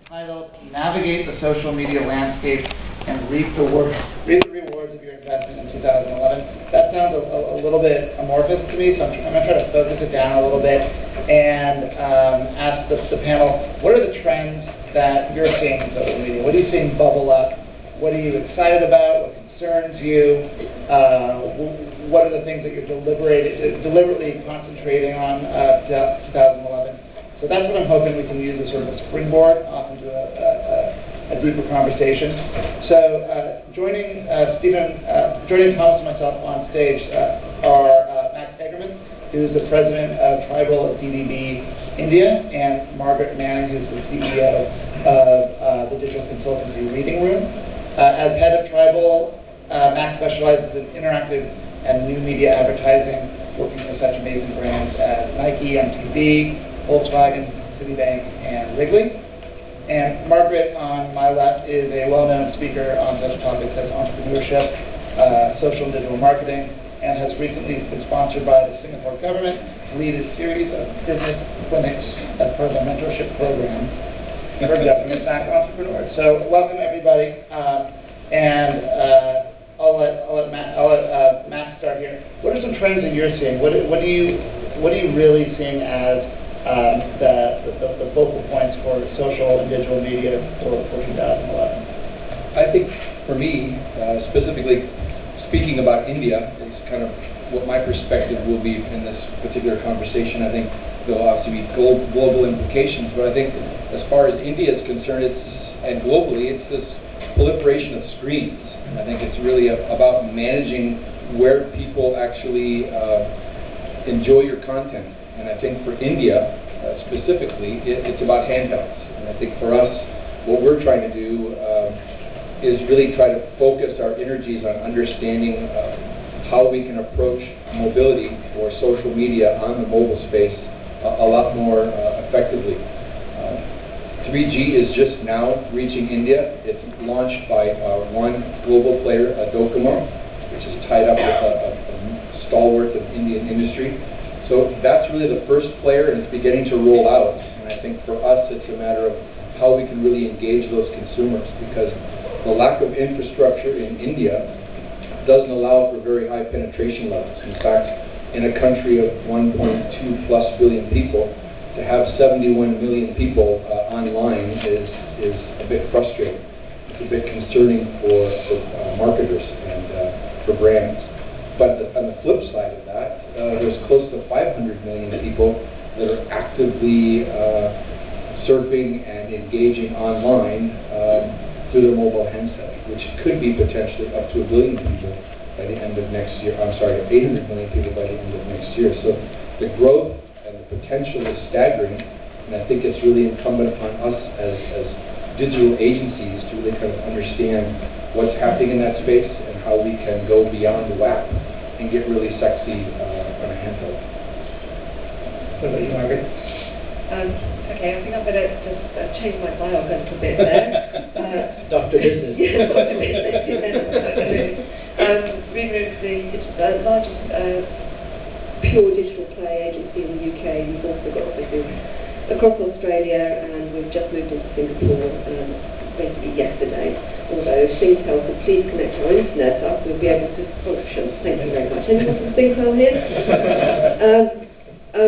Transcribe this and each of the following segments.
entitled Navigate the Social Media Landscape and Reap the Rewards of Your Investment in 2011. That sounds a little bit amorphous to me, so I'm going to try to focus it down a little bit and ask the panel, what are the trends that you're seeing in social media? What are you seeing bubble up? What are you excited about? What concerns you? What are the things that you're deliberately concentrating on 2011? So that's what I'm hoping we can use as sort of a springboard off into a deeper conversation. So joining Thomas and myself on stage are Max Egerman, who's the president of Tribal DDB India, and Margaret Mann, who's the CEO of the digital consultancy Reading Room. As head of Tribal, Max specializes in interactive and new media advertising, working with such amazing brands as Nike, MTV, Volkswagen, Citibank, and Wrigley. And Margaret, on my left, is a well-known speaker on such topics as entrepreneurship, social and digital marketing, and has recently been sponsored by the Singapore government to lead a series of business clinics as part of the mentorship program for government-backed entrepreneurs. So welcome, everybody. I'll let Matt start here. What are some trends that you're seeing? What are you really seeing as the focal points for social and digital media for 2011? I think for me, specifically speaking about India, is kind of what my perspective will be in this particular conversation. I think there'll obviously be global implications, but I think as far as India is concerned, and globally, it's this proliferation of screens. And I think it's really about managing where people actually enjoy your content. And I think for India, specifically, it's about handhelds. And I think for us, what we're trying to do is really try to focus our energies on understanding how we can approach mobility or social media on the mobile space a lot more effectively. 3G is just now reaching India. It's launched by one global player, Docomo, which is tied up with a stalwart of Indian industry. So that's really the first player, and it's beginning to roll out. And I think for us, it's a matter of how we can really engage those consumers, because the lack of infrastructure in India doesn't allow for very high penetration levels. In fact, in a country of 1.2+ billion people, to have 71 million people online is a bit frustrating. It's a bit concerning for marketers and for brands. But on the flip side of that, there's close to 500 million people that are actively surfing and engaging online through their mobile handset, which could be potentially up to 1 billion people by the end of next year. I'm sorry, 800 million people by the end of next year. So the growth and the potential is staggering, and I think it's really incumbent upon us as digital agencies to really kind of understand what's happening in that space and how we can go beyond the WAP and get really sexy on a handheld. What about you, Margaret? Okay, I think I'm going to just change my bio a little bit there. Dr. Business. Yeah, Dr. Business. Reading is the largest pure digital play agency in the UK. We've also got offices across Australia, and we've just moved into Singapore basically yesterday. Although Singtel could please connect our internet up, we'll be able to function. Thank you very much. Anyone from Singtel here?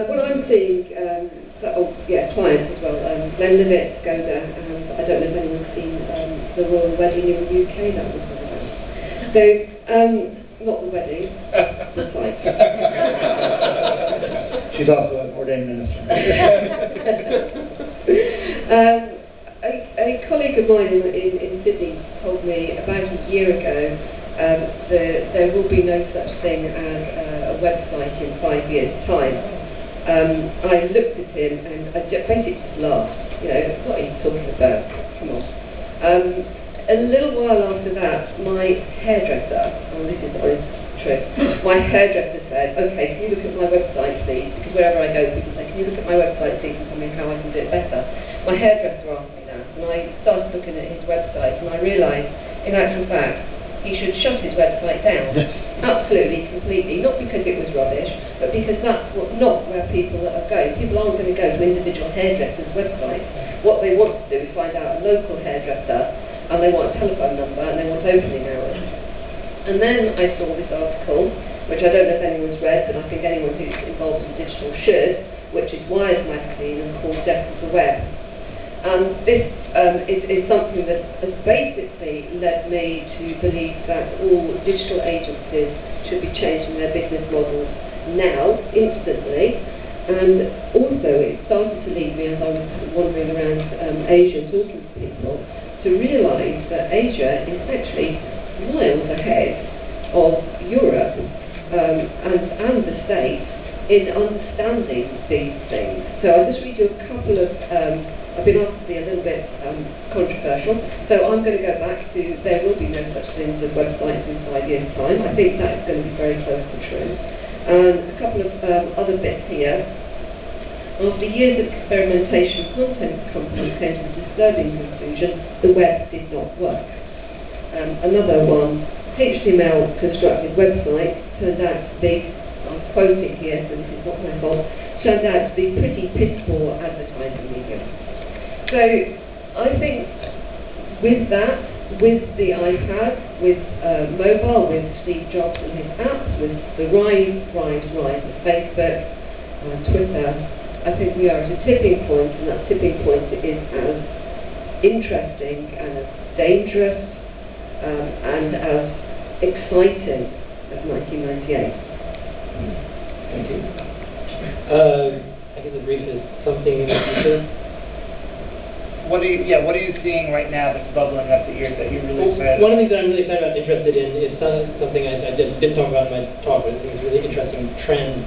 What I'm seeing, clients as well. Glenlivet, Skoda, and I don't know if anyone's seen the royal wedding in the UK. That was one of them. So. Not the wedding, the site. She's also an ordained minister. A colleague of mine in Sydney told me about a year ago there will be no such thing as a website in 5 years' time. I looked at him and I basically just laughed. You know, what are you talking about? Come on. A little while after that, my hairdresser, this is the honest truth, my hairdresser said, okay, can you look at my website, please? Because wherever I go, people say, can you look at my website, please, and tell me how I can do it better? My hairdresser asked me that, and I started looking at his website, and I realised, in actual fact, he should shut his website down. Absolutely, completely. Not because it was rubbish, but because that's not where people are going. People aren't going to go to individual hairdressers' websites. What they want to do is find out a local hairdresser, and they want a telephone number, and they want opening hours. And then I saw this article, which I don't know if anyone's read, but I think anyone who's involved in digital should, which is Wired magazine and called Death of the Web. And this is something that has basically led me to believe that all digital agencies should be changing their business models now, instantly. And also it started to lead me, as I was wandering around Asia talking to people, to realise that Asia is actually miles ahead of Europe and the States in understanding these things. So I'll just read you a couple of, I've been asked to be a little bit controversial, so I'm going to go back to there will be no such things as websites in 5 years' time. I think that's going to be very close to true. And a couple of other bits here. After years of experimentation, content companies came to the disturbing conclusion the web did not work. Another one, HTML constructed website turned out to be, I'm quoting here, so this is not my fault, turned out to be pretty piss-poor advertising medium. So I think with that, with the iPad, with mobile, with Steve Jobs and his apps, with the rise of Facebook, Twitter, I think we are at a tipping point, and that tipping point is as interesting and as dangerous and as exciting as 1998. Thank you. I guess the brief is something in the future. What are you seeing right now that's bubbling up that you're really excited about? One of the things that I'm really excited about, interested in, is something I didn't talk about in my talk, but I think it's a really interesting trend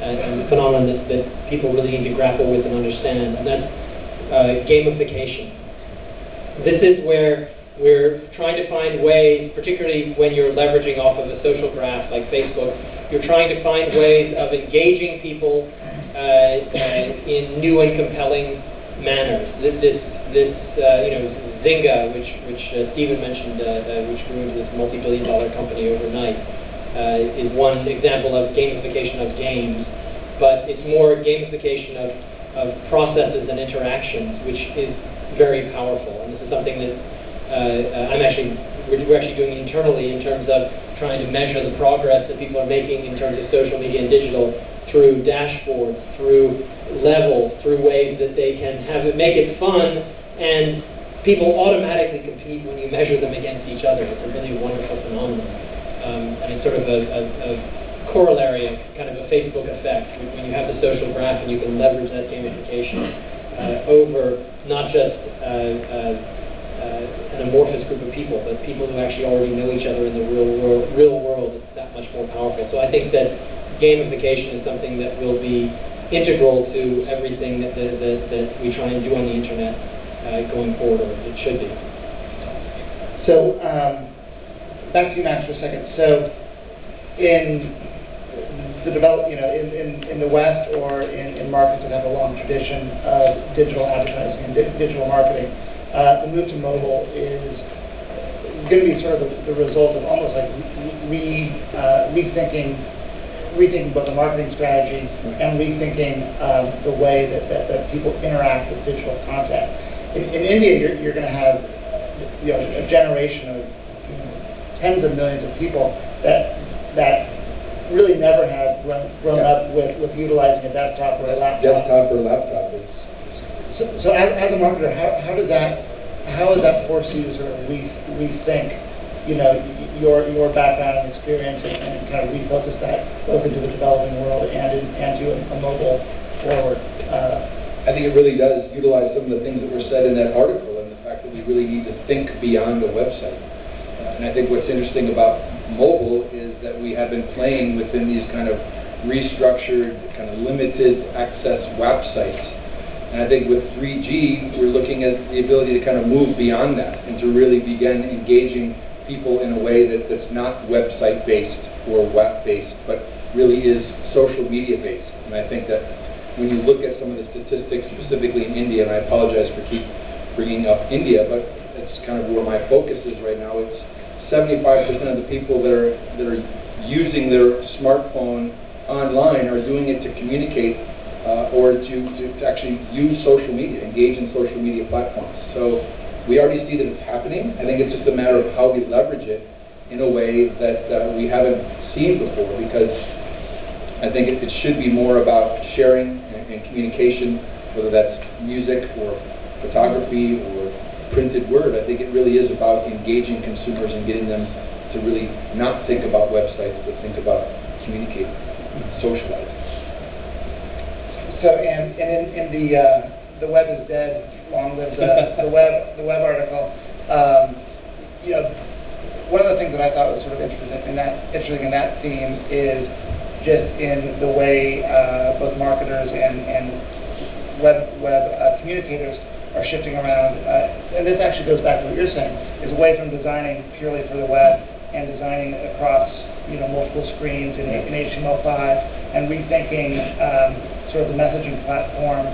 and phenomenon that people really need to grapple with and understand, and that's gamification. This is where we're trying to find ways, particularly when you're leveraging off of a social graph like Facebook, you're trying to find ways of engaging people in new and compelling manners. This Zynga, which Stephen mentioned, which grew into this multi-billion-dollar company overnight, is one example of gamification of games, but it's more gamification of processes and interactions, which is very powerful. And this is something that we're actually doing internally in terms of trying to measure the progress that people are making in terms of social media and digital through dashboards, through levels, through ways that they can make it fun, and people automatically compete when you measure them against each other. It's a really wonderful phenomenon. And it's sort of a corollary of kind of a Facebook effect, when you have the social graph and you can leverage that gamification over not just an amorphous group of people, but people who actually already know each other in the real world. It's that much more powerful. So I think that gamification is something that will be integral to everything that we try and do on the internet going forward, or it should be. So, back to you, Max, for a second. So, in the in the West, or in markets that have a long tradition of digital advertising and digital marketing, the move to mobile is going to be sort of the result of almost like rethinking both the marketing strategy and rethinking the way that people interact with digital content. In India, you're going to have a generation of tens of millions of people that really never have grown up with utilizing a desktop or a laptop. So as a marketer, how does that force you to sort of rethink your background and experience and kind of refocus that both into the developing world and to a mobile forward? I think it really does utilize some of the things that were said in that article, and the fact that we really need to think beyond a website. And I think what's interesting about mobile is that we have been playing within these kind of restructured, kind of limited access websites. And I think with 3G, we're looking at the ability to kind of move beyond that and to really begin engaging people in a way that's not website-based or web-based, but really is social media-based. And I think that when you look at some of the statistics, specifically in India, and I apologize for keep bringing up India, but it's kind of where my focus is right now. It's 75% of the people that are using their smartphone online are doing it to communicate or to actually use social media, engage in social media platforms. So we already see that it's happening. I think it's just a matter of how we leverage it in a way that we haven't seen before, because I think it should be more about sharing and communication, whether that's music or photography or printed word. I think it really is about engaging consumers and getting them to really not think about websites, but think about communicating, socializing. So, and in the web is dead, along with the web article, you know, one of the things that I thought was sort of interesting in that theme is just in the way both marketers and web communicators are shifting around, and this actually goes back to what you're saying, is away from designing purely for the web and designing across, you know, multiple screens in HTML5, and rethinking sort of the messaging platform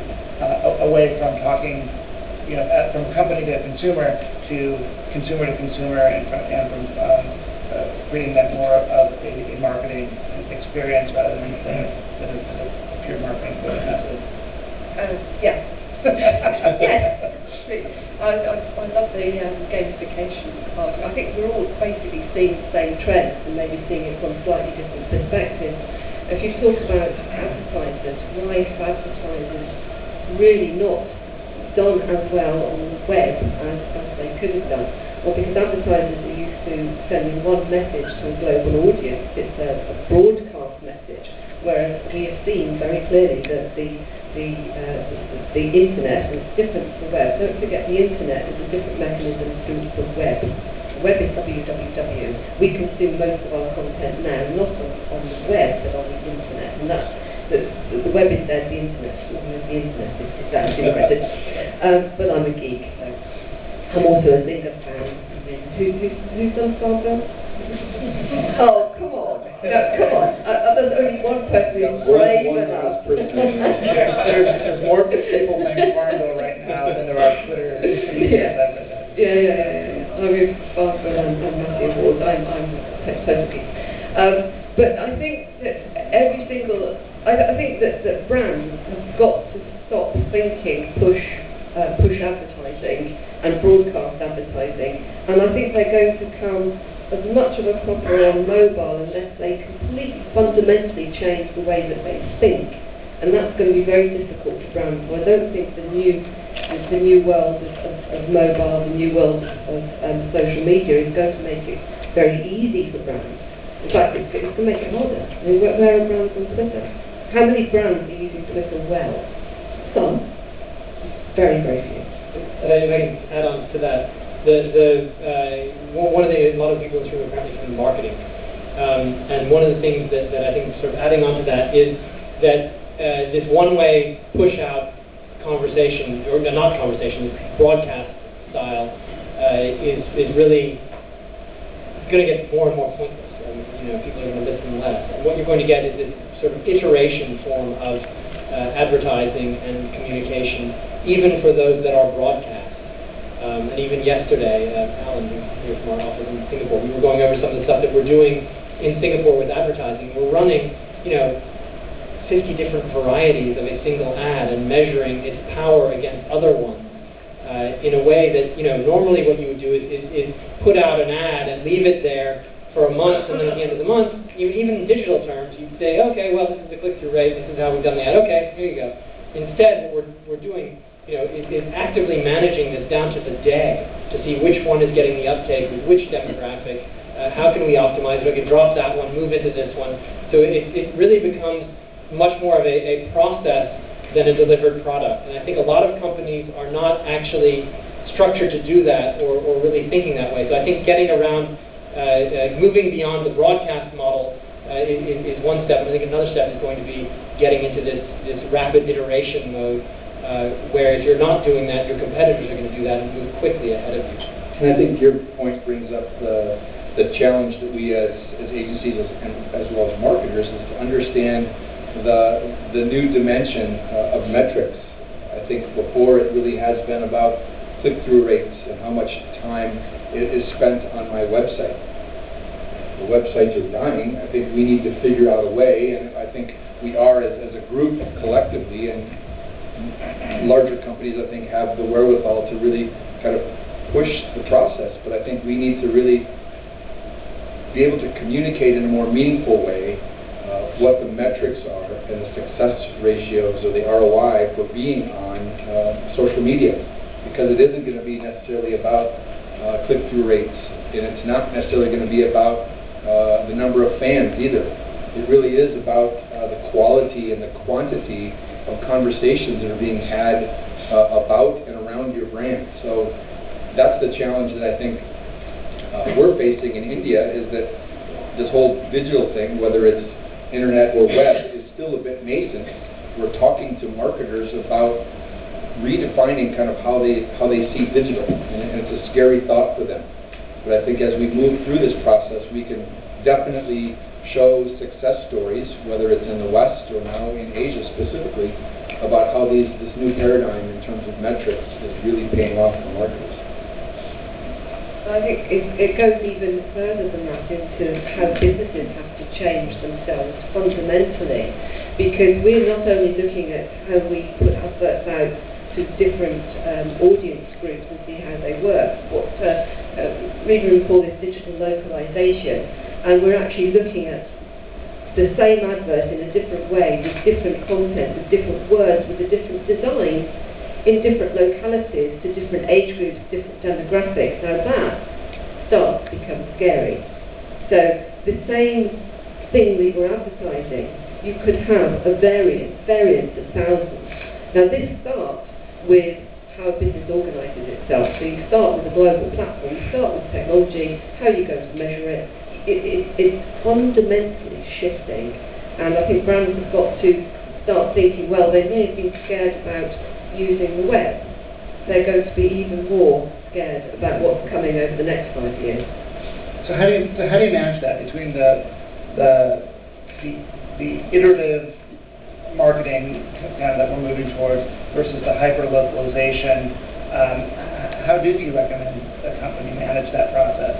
away from talking, you know, from company to consumer to consumer, and from creating that more of a marketing experience rather than a pure marketing message. Yeah. Yes. I love the gamification part. I think we're all basically seeing the same trends and maybe seeing it from slightly different perspectives. If you talk about advertisers, why have advertisers really not done as well on the web as they could have done? Well, because advertisers are used to sending one message to a global audience. It's a broadcast message, whereas we have seen very clearly that the internet is different to the web. Don't forget, the internet is a different mechanism to the web. The web is www. We consume most of our content now not on the web but on the internet, and that's the web is dead, the internet is actually impressive. But I'm a geek, so I'm also a Zinger fan. Who's done Starbucks? Oh, come on. No, come on. There's only one person who's brave enough. There's more people playing Farmville right now than there are Twitter. Yeah. I mean, Farmville and Matthew Awards, I'm totally. But I think that I think that brands have got to stop thinking push advertising and broadcast advertising, and I think they're going to come as much of a cropper on mobile unless they completely fundamentally change the way that they think, and that's going to be very difficult for brands. So I don't think the new world of mobile, the new world of social media is going to make it very easy for brands. In fact, it's going to make it harder. I mean, where are brands on Twitter? How many brands are using Twitter well? Some. Very, very few. If I can add on to that, one of the, a lot of people in this room apparently from marketing, and one of the things that I think sort of adding on to that is that this one-way push-out conversation, or not conversation, broadcast style, is really going to get more and more pointless. You know, people are going to listen less. And what you're going to get is this sort of iteration form of advertising and communication, even for those that are broadcast. And even yesterday, Alan, here from our office in Singapore, we were going over some of the stuff that we're doing in Singapore with advertising. We're running, 50 different varieties of a single ad and measuring its power against other ones in a way that, normally what you would do is put out an ad and leave it there for a month, and then at the end of the month, even in digital terms, you'd say, okay, well, this is the click-through rate, this is how we've done the ad, okay, here you go. Instead, what we're doing, is actively managing this down to the day to see which one is getting the uptake with which demographic, how can we optimize it, okay, drop that one, move into this one. So it really becomes much more of a process than a delivered product. And I think a lot of companies are not actually structured to do that or really thinking that way. So I think getting around moving beyond the broadcast model is one step. I think another step is going to be getting into this rapid iteration mode, where if you're not doing that, your competitors are going to do that and move quickly ahead of you. And I think your point brings up the challenge that we as agencies as well as marketers is to understand the new dimension of metrics. I think before it really has been about click-through rates and how much time is spent on my website. The websites are dying. I think we need to figure out a way, and I think we are as a group collectively, and larger companies, I think, have the wherewithal to really kind of push the process. But I think we need to really be able to communicate in a more meaningful way what the metrics are and the success ratios or the ROI for being on social media, because it isn't going to be necessarily about click-through rates, and it's not necessarily going to be about the number of fans either. It really is about the quality and the quantity of conversations that are being had about and around your brand. So that's the challenge that I think we're facing in India, is that this whole digital thing, whether it's internet or web, is still a bit nascent. We're talking to marketers about redefining kind of how they see digital, and it's a scary thought for them. But I think as we move through this process, we can definitely show success stories, whether it's in the West or now in Asia specifically, about how this new paradigm in terms of metrics is really paying off for marketers. I think it goes even further than that into how businesses have to change themselves fundamentally, because we're not only looking at how we put adverts out to different audience groups and see how they work. What we call this digital localization, and we're actually looking at the same advert in a different way, with different content, with different words, with a different design, in different localities, to different age groups, different demographics. Now that starts to become scary. So the same thing we were advertising, you could have a variance of thousands. Now this starts with how a business organises itself. So you start with a global platform, you start with technology, how you go to measure it. It's fundamentally shifting, and I think brands have got to start thinking, well, they may have been scared about using the web. They're going to be even more scared about what's coming over the next 5 years. So how do you manage that between the iterative marketing that we're moving towards versus the hyper localization? How do you recommend a company manage that process?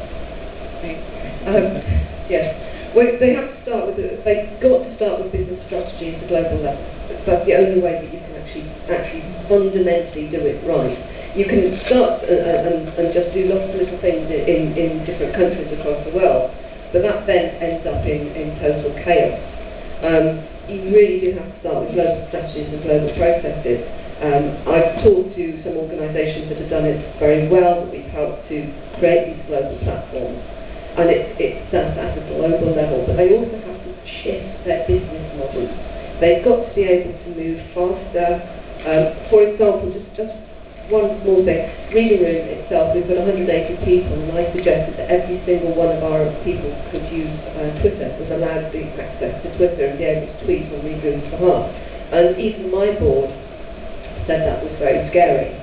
Yes. Well, they have to start with they've got to start with business strategy at the global level. That's the only way that you can actually fundamentally do it right. You can start and just do lots of little things in different countries across the world, but that then ends up in total chaos. You really do have to start with global strategies and global processes. I've talked to some organisations that have done it very well, that we've helped to create these global platforms. And it's done at a global level, but they also have to shift their business models. They've got to be able to move faster. For example, just one small thing, Reading Room itself, we've got 180 people, and I suggested that every single one of our people could use Twitter, was allowed the access to Twitter and be able to tweet on Reading Room's behalf. And even my board said that was very scary.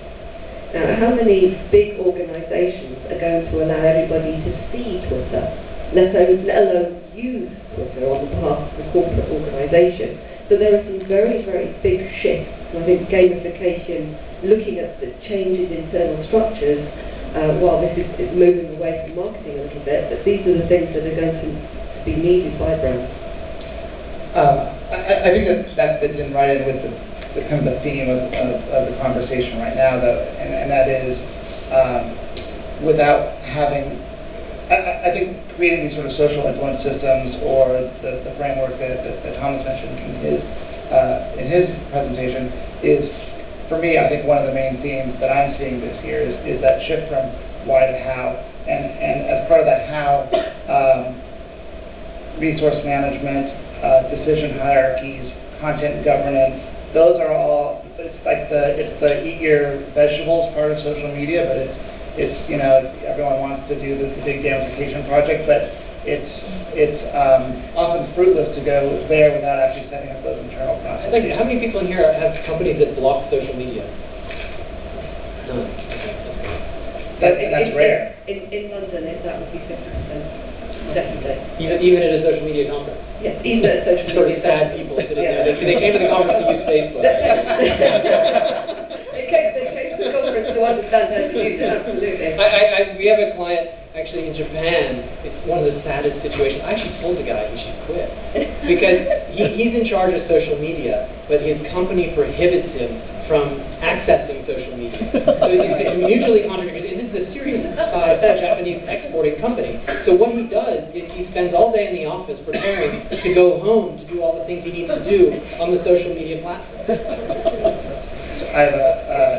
Now, how many big organisations are going to allow everybody to see Twitter, let alone use Twitter on behalf of the corporate organisation? So there are some very, very big shifts. And I think gamification, looking at the changes in internal structures, while this is moving away from marketing a little bit, but these are the things that are going to be needed by brands. I think that fits in right in with the kind of the theme of the conversation right now, though, and that is without having, I think creating these sort of social influence systems, or the framework that Thomas mentioned in his presentation, is, for me, I think one of the main themes that I'm seeing this year is that shift from why to how, and as part of that how, resource management, decision hierarchies, content governance. Those are all, it's the eat your vegetables part of social media, but it's everyone wants to do the big gamification project, but it's often fruitless to go there without actually setting up those internal processes. Like, how many people in here have companies that block social media? None. That's rare. In London, that would be 50%. Definitely. Even at a social media conference? Yes, even at a social media conference. Sort of sad people sitting there. They came to the conference to use Facebook. They came to the conference to understand how to use it, absolutely. We have a client, actually in Japan, it's one of the saddest situations. I actually told the guy he should quit because he's in charge of social media, but his company prohibits him from accessing social media. So it's mutually contradictory. This is a serious Japanese exporting company. So what he does is he spends all day in the office preparing to go home to do all the things he needs to do on the social media platform. I have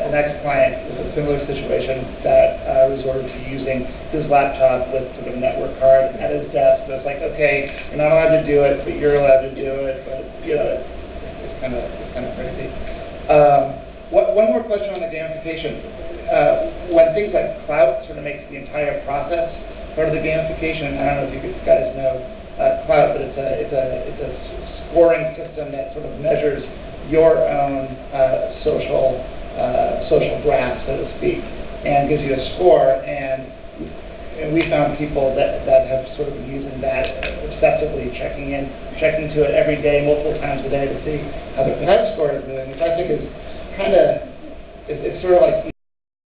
an ex-client with a similar situation that resorted to using his laptop with sort of a network card at his desk. So it's like, okay, you're not allowed to do it, but you're allowed to do it. But you know, it's kind of crazy. One more question on the gamification. When things like Clout sort of makes the entire process part of the gamification, I don't know if you guys know Clout, but it's a scoring system that sort of measures your own social graph, so to speak, and gives you a score. And we found people that have sort of been using that obsessively, checking to it every day, multiple times a day to see how their credit score is doing, which I think is kind of, it's sort of like